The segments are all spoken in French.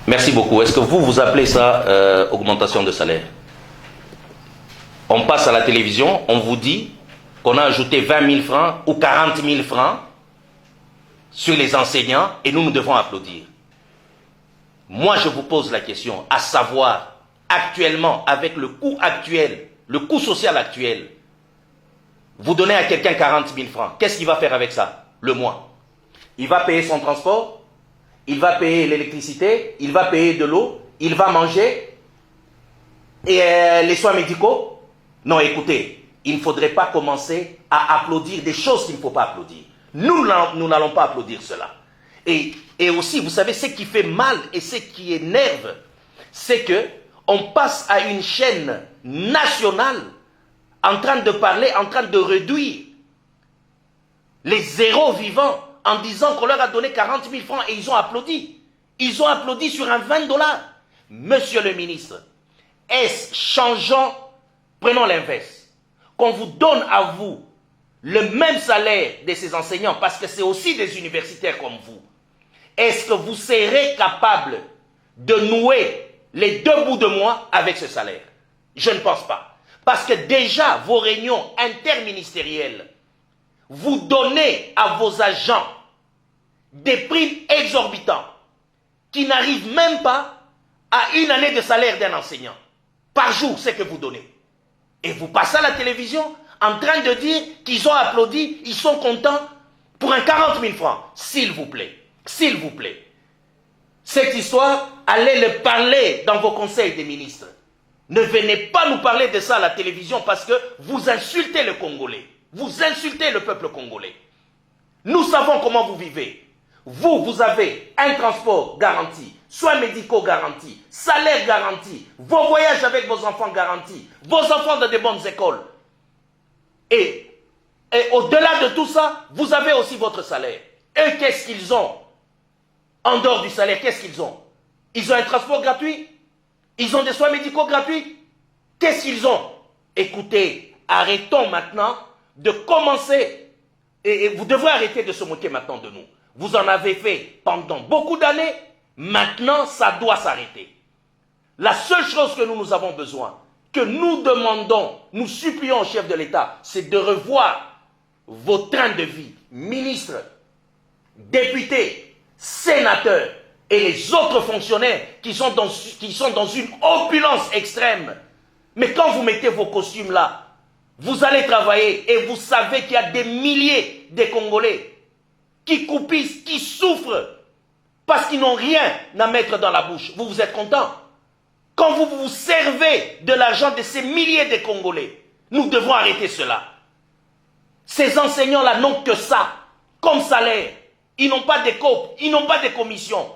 Merci beaucoup. Est-ce que vous appelez ça augmentation de salaire? On passe à la télévision, on vous dit qu'on a ajouté 20 000 francs ou 40 000 francs sur les enseignants et nous devons applaudir. Moi, je vous pose la question, à savoir, actuellement, avec le coût actuel, le coût social actuel, vous donnez à quelqu'un 40 000 francs, qu'est-ce qu'il va faire avec ça, le mois? Il va payer son transport, il va payer l'électricité, il va payer de l'eau, il va manger, et les soins médicaux? Non, écoutez, il ne faudrait pas commencer à applaudir des choses qu'il ne faut pas applaudir. Nous n'allons pas applaudir cela. Et aussi, vous savez, ce qui fait mal et ce qui énerve, c'est que on passe à une chaîne nationale en train de parler, en train de réduire les zéros vivants en disant qu'on leur a donné 40 000 francs et ils ont applaudi. Ils ont applaudi sur un 20 $. Monsieur le ministre, est-ce changeant, prenons l'inverse, qu'on vous donne à vous le même salaire de ces enseignants, parce que c'est aussi des universitaires comme vous, est-ce que vous serez capable de nouer les deux bouts de mois avec ce salaire? Je ne pense pas. Parce que déjà, vos réunions interministérielles, vous donnez à vos agents des primes exorbitants qui n'arrivent même pas à une année de salaire d'un enseignant. Par jour, c'est que vous donnez. Et vous passez à la télévision en train de dire qu'ils ont applaudi, ils sont contents pour un 40 000 francs. S'il vous plaît, s'il vous plaît. Cette histoire, allez le parler dans vos conseils des ministres. Ne venez pas nous parler de ça à la télévision parce que vous insultez le Congolais. Vous insultez le peuple congolais. Nous savons comment vous vivez. Vous avez un transport garanti, soins médicaux garantis, salaire garanti, vos voyages avec vos enfants garantis, vos enfants dans de bonnes écoles. Et au-delà de tout ça, vous avez aussi votre salaire. Eux, qu'est-ce qu'ils ont? En dehors du salaire, qu'est-ce qu'ils ont? Ils ont un transport gratuit? Ils ont des soins médicaux gratuits? Qu'est-ce qu'ils ont? Écoutez, arrêtons maintenant de commencer. Et vous devrez arrêter de se moquer maintenant de nous. Vous en avez fait pendant beaucoup d'années. Maintenant, ça doit s'arrêter. La seule chose que nous avons besoin, que nous demandons, nous supplions au chef de l'État, c'est de revoir vos trains de vie, ministres, députés, sénateurs et les autres fonctionnaires qui sont dans une opulence extrême. Mais quand vous mettez vos costumes là, vous allez travailler et vous savez qu'il y a des milliers de Congolais qui coupissent, qui souffrent parce qu'ils n'ont rien à mettre dans la bouche. Vous êtes content? Quand vous vous servez de l'argent de ces milliers de Congolais, nous devons arrêter cela. Ces enseignants-là n'ont que ça, comme salaire. Ils n'ont pas de COP, ils n'ont pas de commission.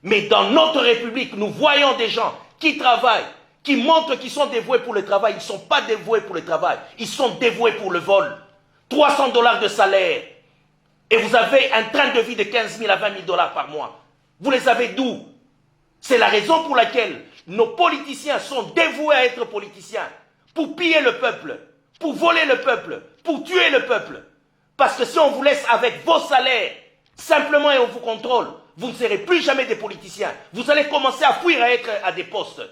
Mais dans notre République, nous voyons des gens qui travaillent, qui montrent qu'ils sont dévoués pour le travail. Ils ne sont pas dévoués pour le travail, ils sont dévoués pour le vol. 300 $ de salaire. Et vous avez un train de vie de 15 000 à 20 000 $ par mois. Vous les avez d'où? C'est la raison pour laquelle nos politiciens sont dévoués à être politiciens. Pour piller le peuple, pour voler le peuple, pour tuer le peuple. Parce que si on vous laisse avec vos salaires, simplement et on vous contrôle, vous ne serez plus jamais des politiciens. Vous allez commencer à fuir à être à des postes.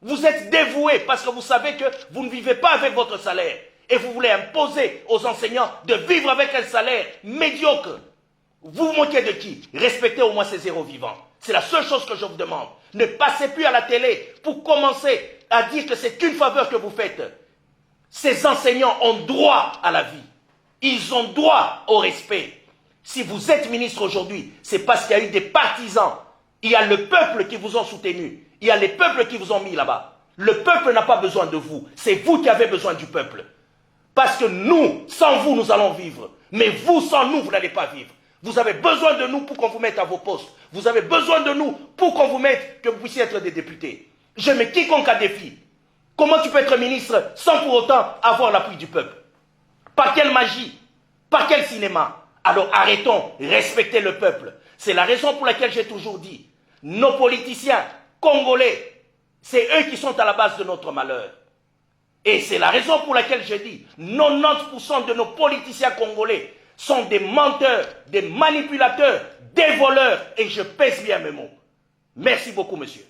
Vous êtes dévoués parce que vous savez que vous ne vivez pas avec votre salaire. Et vous voulez imposer aux enseignants de vivre avec un salaire médiocre. Vous vous moquez de qui? Respectez au moins ces zéros vivants. C'est la seule chose que je vous demande. Ne passez plus à la télé pour commencer à dire que c'est qu'une faveur que vous faites. Ces enseignants ont droit à la vie. Ils ont droit au respect. Si vous êtes ministre aujourd'hui, c'est parce qu'il y a eu des partisans. Il y a le peuple qui vous ont soutenu. Il y a les peuples qui vous ont mis là-bas. Le peuple n'a pas besoin de vous. C'est vous qui avez besoin du peuple. Parce que nous, sans vous, nous allons vivre. Mais vous, sans nous, vous n'allez pas vivre. Vous avez besoin de nous pour qu'on vous mette à vos postes. Vous avez besoin de nous pour qu'on vous mette, que vous puissiez être des députés. Je mets quiconque à défi. Comment tu peux être ministre sans pour autant avoir l'appui du peuple? Par quelle magie? Par quel cinéma? Alors arrêtons, respectez le peuple. C'est la raison pour laquelle j'ai toujours dit, nos politiciens congolais, c'est eux qui sont à la base de notre malheur. Et c'est la raison pour laquelle je dis, 90% de nos politiciens congolais sont des menteurs, des manipulateurs, des voleurs, et je pèse bien mes mots. Merci beaucoup, monsieur.